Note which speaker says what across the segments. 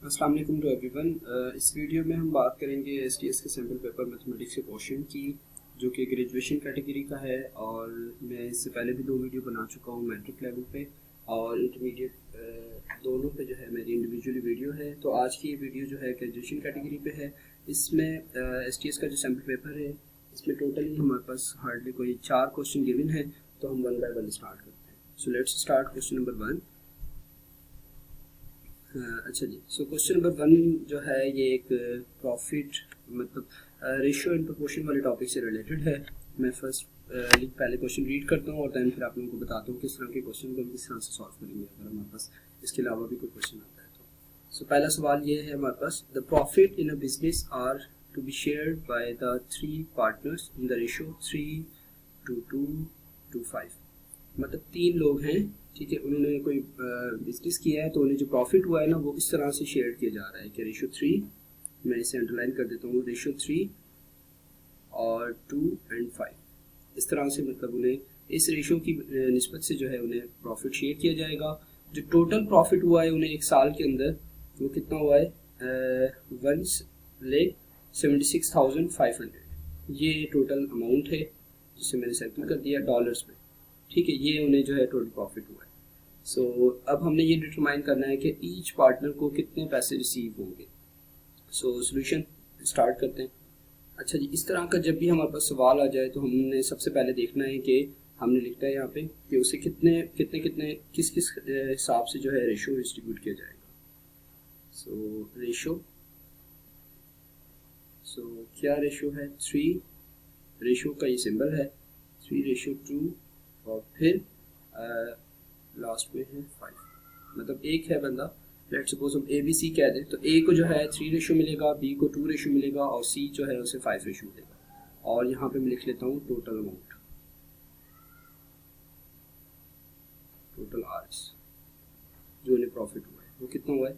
Speaker 1: अस्सलाम वालेकुम to everyone. इस वीडियो में हम बात करेंगे एसटीएस के सैम्पल पेपर मैथमेटिक्स के क्वेश्चन की, जो कि ग्रेजुएशन कैटेगरी का है। और मैं इससे पहले भी 2 वीडियो बना चुका हूँ मैट्रिक लेवल पे और इंटरमीडिएट, दोनों पे जो है मेरी इंडिविजुअली वीडियो है। तो आज की ये वीडियो जो है ग्रेजुएशन कैटेगरी पे है। इसमें एसटीएस का जो सैम्पल पेपर है, इसमें टोटली हमारे पास हार्डली कोई 4 क्वेश्चन गिवन है। तो हम 1 बाय 1 स्टार्ट करते हैं। So let's start question number 1। अच्छा जी, सो क्वेश्चन नंबर 1 जो है ये एक प्रॉफिट मतलब रेशियो एंड प्रोपोर्शन वाले टॉपिक से रिलेटेड है। मैं फर्स्ट पहले क्वेश्चन रीड करता हूँ और दैन फिर आप लोगों को बताता हूँ किस तरह के क्वेश्चन को हम किस तरह से सॉल्व करेंगे अगर हमारे पास इसके अलावा भी कोई क्वेश्चन आता है तो। सो पहला सवाल ये है हमारे पास, the profit in a business are to be shared by the 3 partners in the ratio 3:2:5। मतलब 3 लोग हैं, ठीक है, उन्होंने कोई बिजनेस किया है तो उन्हें जो प्रॉफिट हुआ है ना वो इस तरह से शेयर किया जा रहा है कि रेशियो 3, मैं इसे अंडरलाइन कर देता हूँ, रेशियो 3 और 2 एंड 5, इस तरह से मतलब उन्हें इस रेशियो की निस्बत से जो है उन्हें प्रॉफिट शेयर किया जाएगा। जो टोटल प्रॉफिट हुआ है उन्हें एक साल के अंदर वो कितना हुआ है, 1,76,500। ये टोटल अमाउंट है जिसे मैंने सेटल कर दिया डॉलर्स में, ठीक है। ये उन्हें जो है टोटल प्रॉफिट हुआ है। सो अब हमने ये डिटरमाइन करना है कि ईच पार्टनर को कितने पैसे रिसीव होंगे। सो सॉल्यूशन स्टार्ट करते हैं। अच्छा जी, इस तरह का जब भी हमारे पास सवाल आ जाए तो हमने सबसे पहले देखना है कि हमने लिखता है यहाँ पे कि उसे कितने कितने कितने किस किस हिसाब से जो है रेशो डिस्ट्रीब्यूट किया जाएगा। सो रेशो, सो क्या रेशो है, 3 रेशो का ये सिंबल है, 3:2 और फिर लास्ट में है 5। मतलब एक है बंदा, लेट सपोज हम ए बी सी कह दें तो ए को जो है 3 रेशो मिलेगा, बी को 2 रेशो मिलेगा और सी जो है उसे 5 रेशो मिलेगा। और यहाँ पे मैं लिख लेता हूँ टोटल अमाउंट, टोटल आर्स जो इन्हें प्रॉफिट हुआ है वो कितना हुआ है,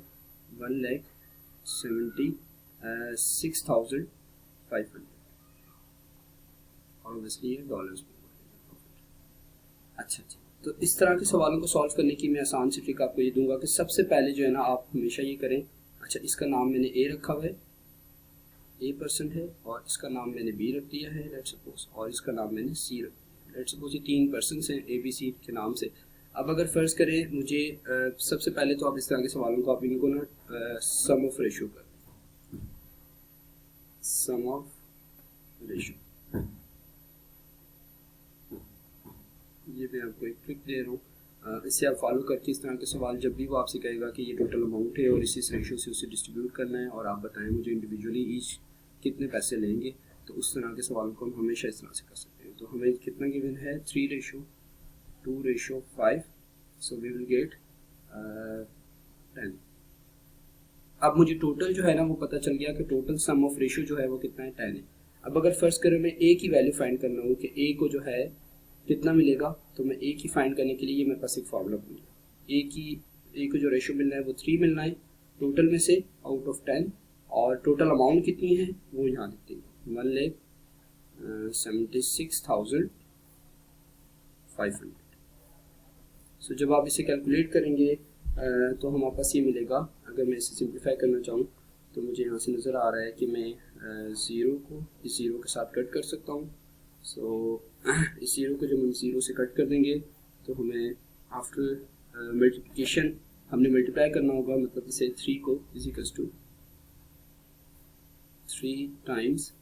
Speaker 1: 1,76,500 और ऑब्वियसली ये डॉलर्स में हुआ है प्रॉफिट। अच्छा जी, तो इस तरह के सवालों को सॉल्व करने की मैं आसान सी ट्रिक आपको ये दूंगा कि सबसे पहले जो है ना आप हमेशा ये करें। अच्छा, इसका नाम मैंने ए रखा हुआ है, ए पर्सन है, और इसका नाम मैंने बी रख दिया है लेट सपोज, और इसका नाम मैंने सी रख दिया है लेट सपोज। ये 3 पर्सन हैं ए बी सी के नाम से। अब अगर फर्ज करें मुझे सबसे पहले तो आप इस तरह के सवालों को आप इनको ना सम ऑफ रेशो कर, सम ऑफ रेशो, ये मैं आपको एक ट्रिक दे रहा हूँ, इससे आप फॉलो करके इस तरह के सवाल जब भी वो आपसे कहेगा कि ये टोटल अमाउंट है और इस रेशो से उसे डिस्ट्रीब्यूट करना है और आप बताएं मुझे इंडिविजुअली ईच कितने पैसे लेंगे, तो उस तरह के सवालों को हम हमेशा इस तरह से कर सकते हैं। तो हमें कितना गिवन है, 3:2:5, सो वी विल गेट 10। अब मुझे टोटल जो है ना वो पता चल गया कि टोटल सम ऑफ रेशो जो है वो कितना है, 10 है। अब अगर फर्स्ट करें मैं ए की वैल्यू फाइंड करना हो कि ए को जो है कितना मिलेगा, तो मैं ए की फाइंड करने के लिए ये मेरे पास एक फॉर्मूला बन गया। ए को जो रेशो मिलना है वो 3 मिलना है टोटल में से आउट ऑफ 10, और टोटल अमाउंट कितनी है वो यहाँ लिखते हैं, 1,76,500। सो जब आप इसे कैलकुलेट करेंगे तो हमारे पास ये मिलेगा। अगर मैं इसे सिंप्लीफाई करना चाहूँ तो मुझे यहाँ से नज़र आ रहा है कि मैं ज़ीरो को इस ज़ीरो के साथ कट कर सकता हूँ। सो इस ज़ीरो को जब हम ज़ीरो से कट कर देंगे तो हमें आफ्टर मल्टीप्लिकेशन हमने मल्टीप्लाई करना होगा, मतलब इसे 3 को is equals to 3 times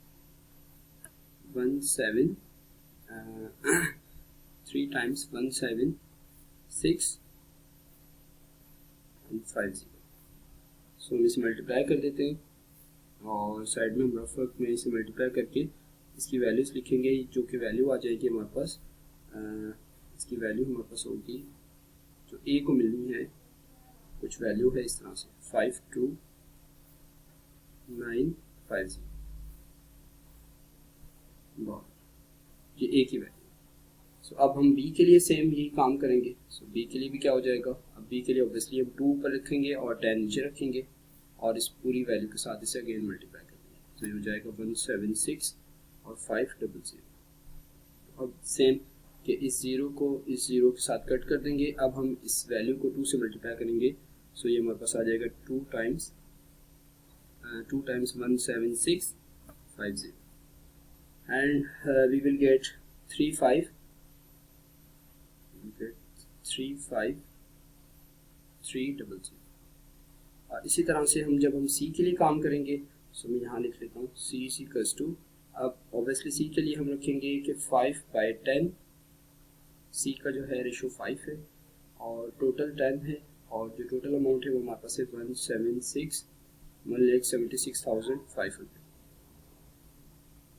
Speaker 1: 17 3 times 176,50। So हम इसे मल्टीप्लाई कर देते हैं और साइड में हम रफ वर्क में इसे मल्टीप्लाई करके इसकी वैल्यूज़ लिखेंगे, जो कि वैल्यू आ जाएगी हमारे पास। इसकी वैल्यू हमारे पास होगी, जो ए को मिलनी है कुछ वैल्यू है इस तरह से 52950 डॉलर, ये ए की वैल्यू। सो अब हम बी के लिए सेम यही काम करेंगे। सो बी के लिए भी क्या हो जाएगा, अब बी के लिए ऑब्वियसली हम 2 ऊपर रखेंगे और 10 नीचे रखेंगे और इस पूरी वैल्यू के साथ इसे अगेन मल्टीप्लाई करेंगे, तो ये हो जाएगा 176 और 500। अब सेम कि इस ज़ीरो को इस ज़ीरो के साथ कट कर देंगे। अब हम इस वैल्यू को 2 से मल्टीप्लाई करेंगे, सो ये हमारे पास आ जाएगा 2 times 2 times 17650 and we will get 35300। इसी तरह से जब हम सी के लिए काम करेंगे तो मैं यहाँ लिख लेता हूँ सी इज इक्वल्स टू, अब ऑब्वियसली सी के लिए हम रखेंगे कि 5/10, सी का जो है रेशो 5 है और टोटल 10 है और जो टोटल अमाउंट है वो हमारे पास है 1,76,500।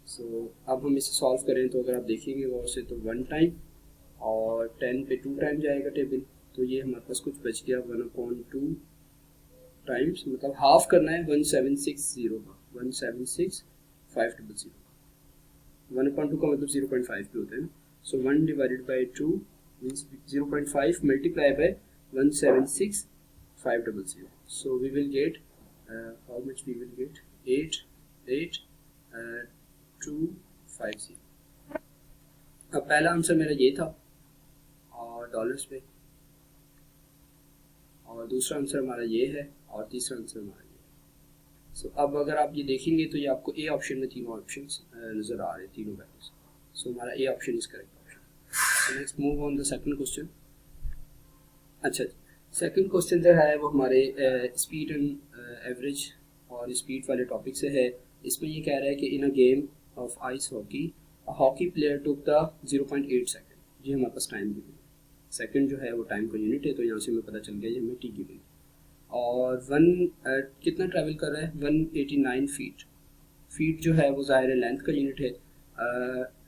Speaker 1: सो अब हम इसे सॉल्व करें तो अगर आप देखेंगे गौर से तो 1 टाइम और 10 पे 2 टाइम जाएगा टेबल, तो ये हमारे पास कुछ बच गया 1/2 टाइम्स, मतलब हाफ करना है 1760 का, 176,500। 1/2 का मतलब 0.5 पे होता है ना, so 1 divided by 2 means 0.5 multiply by 176,500। So we will get how much, we will get 88250। अब पहला आंसर मेरा ये था और डॉलर्स पे, और दूसरा आंसर हमारा ये है और तीसरा आंसर हमारा ये है। सो अब अगर आप ये देखेंगे तो ये आपको ए ऑप्शन में तीनों ऑप्शन नज़र आ रहे हैं, तीनों वैल्यूज। सो हमारा A option is correct option. So next move on the second question. अच्छा, सेकंड क्वेश्चन जो है वो हमारे स्पीड एंड एवरेज और स्पीड वाले टॉपिक से है। इसमें ये कह रहा है कि in a game of ice hockey hockey player took the 0.8 second. ये हमारे पास टाइम गिवन, सेकंड जो है वो टाइम का यूनिट है, तो यहाँ से हमें पता चल गया ये हमें टी गिवन। और कितना ट्रैवल कर रहा है 189 फीट। फीट जो है वो ज़ाहिर लेंथ का यूनिट है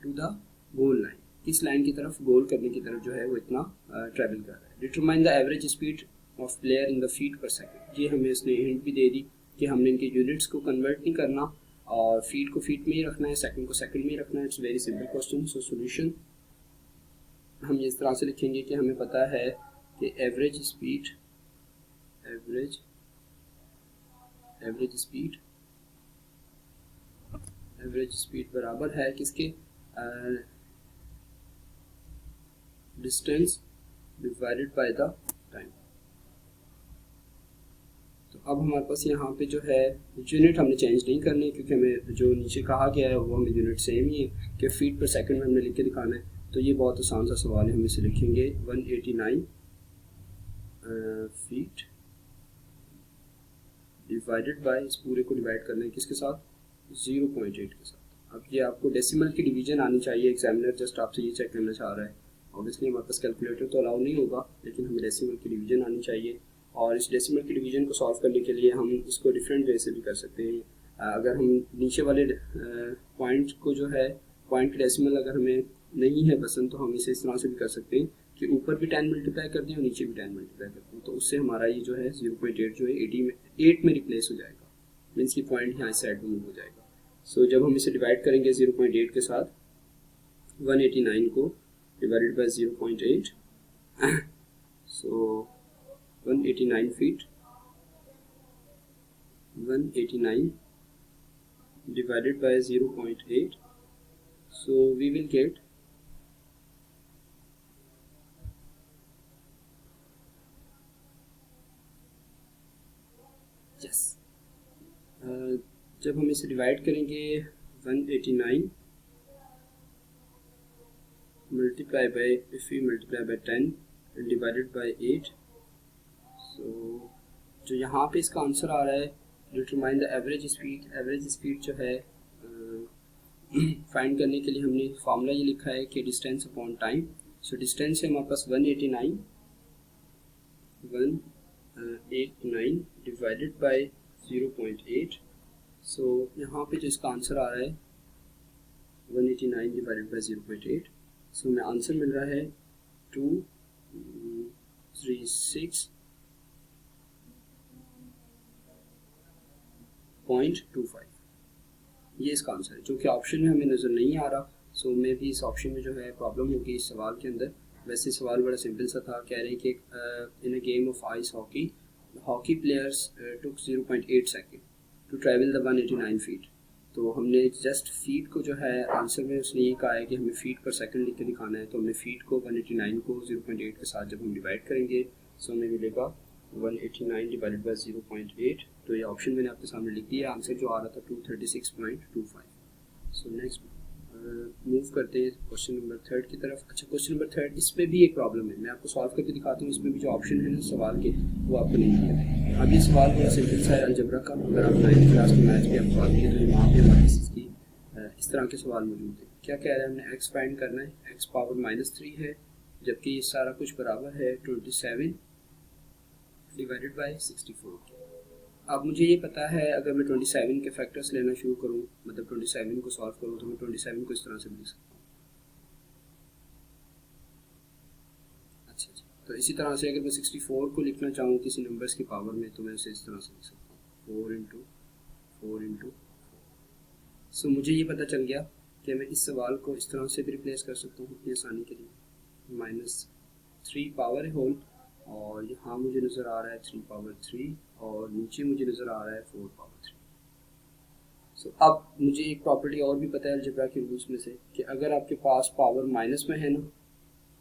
Speaker 1: टू द गोल लाइन, इस लाइन की तरफ गोल करने की तरफ जो है वो इतना ट्रैवल कर रहा है। Determine the average speed of player in the feet पर सेकंड। ये हमें इसने हिंट भी दे दी कि हमने इनके यूनिट्स को कन्वर्ट नहीं करना और फीट को फीट में ही रखना है, सेकंड को सेकंड में ही रखना है। It's very simple question. So solution हम इस तरह से लिखेंगे कि हमें पता है कि एवरेज स्पीड बराबर है किसके, distance divided by the time. तो अब हमारे पास यहाँ पे जो है यूनिट हमने चेंज नहीं करनी, क्योंकि हमें जो नीचे कहा गया है वो हमें यूनिट सेम ही है कि फीट पर सेकंड में हमने लिख के दिखाना है। तो ये बहुत आसान सा सवाल है, हम इसे लिखेंगे 189 फीट डिवाइडेड बाय, इस पूरे को डिवाइड करना है किसके साथ, 0.8 के साथ। अब ये आपको डेसिमल की डिवीजन आनी चाहिए, एग्जामिनर जस्ट आपसे ये चेक करना चाह रहा है। ऑब्वियसली हमारे पास कैलकुलेटर तो अलाउ नहीं होगा, लेकिन हमें डेसिमल की डिवीजन आनी चाहिए। और इस डेसिमल की डिवीजन को सॉल्व करने के लिए हम इसको डिफरेंट वे से भी कर सकते हैं। अगर हम नीचे वाले पॉइंट को जो है, पॉइंट की डेसिमल अगर हमें नहीं है पसंद, तो हम इसे इस तरह से भी कर सकते हैं कि ऊपर भी 10 मल्टीप्लाई कर दें और नीचे भी 10 मल्टीप्लाई कर दें, तो उससे हमारा ये जो है 0.8 जो है 8 में रिप्लेस हो जाएगा, मीन्स की पॉइंट यहाँ साइड में मूव हो जाएगा। सो जब हम इसे डिवाइड करेंगे 0.8 के साथ, 189 को divided by 0.8, so 189 feet, 189 divided by 0.8, so we will get yes, जब हम इसे डिवाइड करेंगे 189 multiply by, if we multiply by 10 and divided by 8, so जो यहाँ पे इसका आंसर आ रहा है determine the average speed. Average speed जो है फाइंड करने के लिए हमने फार्मूला ये लिखा है कि distance upon time. So distance है हमारे पास 189 डिवाइडेड बाय 0.8। सो यहाँ पे जो इसका आंसर आ रहा है 189 डिवाइडेड बाय 0.8, सो हमें आंसर मिल रहा है 236.25। ये इसका आंसर है, जो कि ऑप्शन में हमें नज़र नहीं आ रहा। सो मे भी इस ऑप्शन में जो है प्रॉब्लम होगी इस सवाल के अंदर। वैसे सवाल बड़ा सिंपल सा था, कह रहे हैं कि in a game of ice hockey players took 0.8 second to travel the 189 feet. तो हमने जस्ट फीट को जो है आंसर में उसने ये कहा है कि हमें फीट पर सेकंड लिख के दिखाना है, तो हमने फीट को 189 को 0.8 के साथ जब हम डिवाइड करेंगे, सो हमें मिलेगा 189 डिवाइडेड बाई 0.8, तो ये ऑप्शन मैंने आपके सामने लिख दिया, आंसर जो आ रहा था 236.25। सो नेक्स्ट मूव करते हैं क्वेश्चन नंबर 3 की तरफ। अच्छा, क्वेश्चन नंबर 3 इसमें भी एक प्रॉब्लम है, मैं आपको सॉल्व करके दिखाता हूँ। इसमें भी जो ऑप्शन है ना सवाल के, वो आपको नहीं दिया। अब ये सवाल बड़ा सिंपल सा है अलजेब्रा का, अगर आप 9th क्लास में मैथ भी आप सॉल्व किए तो वहाँ पे हमारे इसकी इस तरह के सवाल मौजूद है। क्या कह रहा है, हमने एक्स फाइंड करना है, एक्स पावर -3 है, जबकि ये सारा कुछ बराबर है 27 डिवाइडेड बाई 64। अब मुझे ये पता है, अगर मैं 27 के फैक्टर्स लेना शुरू करूँ, मतलब 27 को सॉल्व करूँ, तो मैं 27 को इस तरह से भी लिख सकता हूँ। अच्छा अच्छा, तो इसी तरह से अगर मैं 64 को लिखना चाहूँ किसी नंबर्स की पावर में, तो मैं उसे इस तरह से लिख सकता हूँ, 4 इंटू 4 इंटू। सो मुझे ये पता चल गया कि मैं इस सवाल को इस तरह से भी रिप्लेस कर सकता हूँ अपनी आसानी के लिए। -3 पावर है होल, और यहाँ मुझे नज़र आ रहा है 3 पावर 3, और नीचे मुझे नज़र आ रहा है 4 पावर 3। सो अब मुझे एक प्रॉपर्टी और भी पता है अलजेब्रा के रूल्स में से, कि अगर आपके पास पावर माइनस में है ना,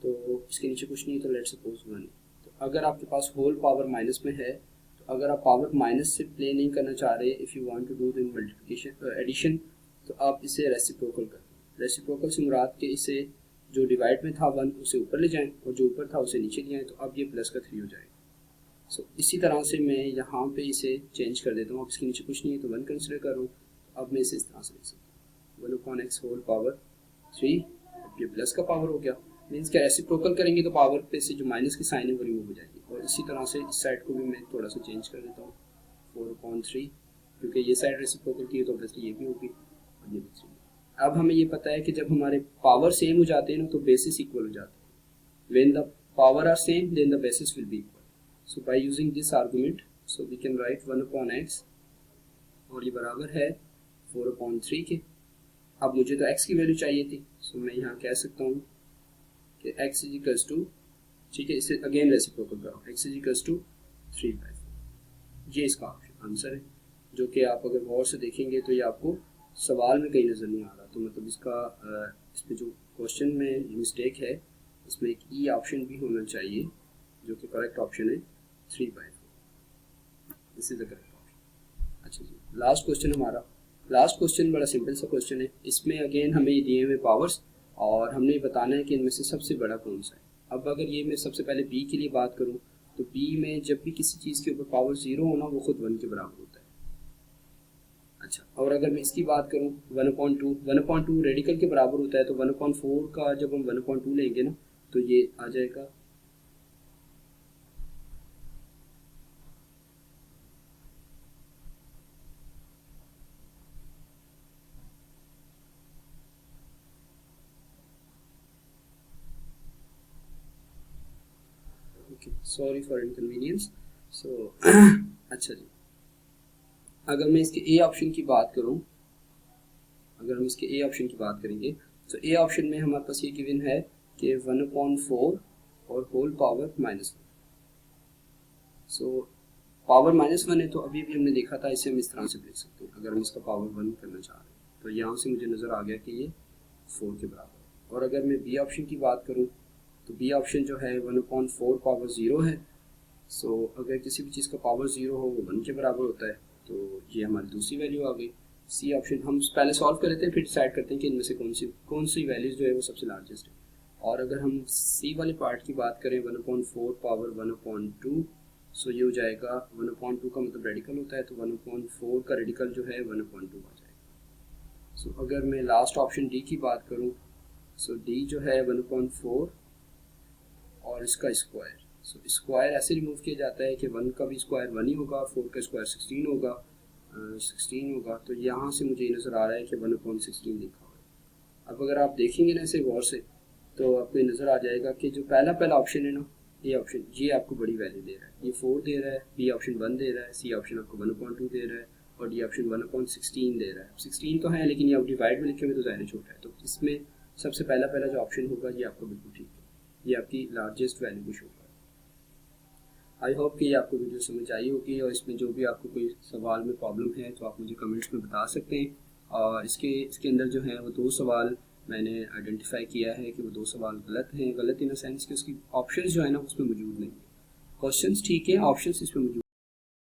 Speaker 1: तो इसके नीचे कुछ नहीं, तो लेट सपोज 1। तो अगर आपके पास होल पावर माइनस में है, तो अगर आप पावर माइनस से प्ले नहीं करना चाह रहे, if you want to do the multiplication addition, तो आप इसे रेसिप्रोकल कर दें। रेसिप्रोकल से मुराद के इसे जो डिवाइड में था 1 उसे ऊपर ले जाएं, और जो ऊपर था उसे नीचे ले आएँ, तो अब ये प्लस का 3 हो जाएगा। सो इसी तरह से मैं यहाँ पे इसे चेंज कर देता हूँ। अब इसके नीचे कुछ नहीं है तो 1 कंसिडर करूँ, अब मैं इसे इस तरह से लिख सकता हूँ, 1/x होल पावर 3। अब ये प्लस का पावर हो गया, मीन्स क्या, रेसिप्रोकल करेंगे तो पावर पे से जो माइनस की साइन है वो रिमूव हो जाएगी। और इसी तरह से इस साइड को भी मैं थोड़ा सा चेंज कर देता हूँ, 4/3, क्योंकि ये साइड रेसिप्रोकल की है तो ऑब्वियसली ये भी होगी, और ये भी 3। अब हमें ये पता है कि जब हमारे पावर सेम हो जाते हैं ना, तो बेसिस इक्वल हो जाते हैं। When the power are same then the basis will be equal. So by using this argument, so we can write 1/x, और ये बराबर है 4/3 के। अब मुझे तो x की वैल्यू चाहिए थी, सो मैं यहाँ कह सकता हूँ कि x इज इक्वल्स टू, ठीक है, इसे अगेन रेसिप्रोकल कराओ, x इज इक्वल्स टू 3/4। ये इसका आंसर है, जो कि आप अगर गौर से देखेंगे तो ये आपको सवाल में कहीं नज़र नहीं आ रहा। तो मतलब इसका इस पर जो क्वेश्चन में मिस्टेक है, इसमें एक ई ऑप्शन भी होना चाहिए, जो कि करेक्ट ऑप्शन है 3/4। This is the correct option. अच्छा जी, लास्ट क्वेश्चन हमारा। लास्ट क्वेश्चन बड़ा सिंपल सा क्वेश्चन है। इसमें अगेन हमें दिए हुए पावर्स, और हमने बताना है कि इनमें से सबसे बड़ा कौन सा है। अब अगर ये मैं सबसे पहले बी के लिए बात करूँ, तो बी में जब भी किसी चीज़ के ऊपर पावर 0 होना, वो खुद 1 के बराबर होता है। अच्छा, और अगर मैं इसकी बात करूँ 1/2 रेडिकल के बराबर होता है, तो 1/4 का जब हम 1/2 लेंगे ना, तो ये आ जाएगा सॉरी फॉर इनकन्वीनियंस। सो अच्छा जी, अगर मैं इसके ए ऑप्शन की बात करूं, अगर हम इसके ए ऑप्शन की बात करेंगे, तो ए ऑप्शन में हमारे पास ये गिवन है कि 1/4 और होल पावर -1। सो पावर -1 है, तो अभी भी हमने देखा था, इसे हम इस तरह से लिख सकते हैं। अगर हम इसका पावर 1 करना चाह रहे हैं, तो यहाँ से मुझे नज़र आ गया कि ये 4 के बराबर है। और अगर मैं बी ऑप्शन की बात करूँ, तो बी ऑप्शन जो है 1/4 पावर 0 है। सो अगर किसी भी चीज़ का पावर 0 हो, वो 1 के बराबर होता है, तो ये हमारी दूसरी वैल्यू आ गई। सी ऑप्शन हम पहले सॉल्व कर लेते हैं, फिर डिसाइड करते हैं कि इनमें से कौन सी वैल्यूज जो है वो सबसे लार्जेस्ट है। और अगर हम सी वाले पार्ट की बात करें, 1/4 पावर 1/2, सो ये हो जाएगा 1/2 का मतलब रेडिकल होता है, तो 1/4 का रेडिकल जो है 1/2 आ जाएगा। सो अगर मैं लास्ट ऑप्शन डी की बात करूँ, सो डी जो है 1/4 और इसका स्क्वायर। सो स्क्वायर ऐसे रिमूव किया जाता है कि 1 का भी स्क्वायर 1 ही होगा, 4 का स्क्वायर 16 होगा, 16 होगा। तो यहाँ से मुझे नज़र आ रहा है कि 1/16 लिखा हुआ है। अब अगर आप देखेंगे ना इसे गौर से, तो आपको नज़र आ जाएगा कि जो पहला ऑप्शन है ना, ये ऑप्शन, ये आपको बड़ी वैल्यू दे रहा है, ये 4 दे रहा है, बी ऑप्शन 1 दे रहा है, सी ऑप्शन आपको 1/2 दे रहा है, और डी ऑप्शन 1/16 दे रहा है। 16 तो है, लेकिन ये आप डिवाइड में लिखे हुए तो ज़्यादा छोटा है, तो इसमें सबसे पहला जो ऑप्शन होगा ये आपको बिल्कुल ठीक है, ये आपकी लार्जेस्ट वैल्यू को शो कर। आई होप कि ये आपको वीडियो समझ आई होगी, और इसमें जो भी आपको कोई सवाल में प्रॉब्लम है तो आप मुझे कमेंट्स में बता सकते हैं। और इसके अंदर जो है वो 2 सवाल मैंने आइडेंटिफाई किया है कि वो 2 सवाल गलत हैं। गलत इन द सेंस कि उसकी ऑप्शंस जो है ना उसमें मौजूद नहीं है। क्वेश्चंस ठीक है, ऑप्शंस इसमें मौजूद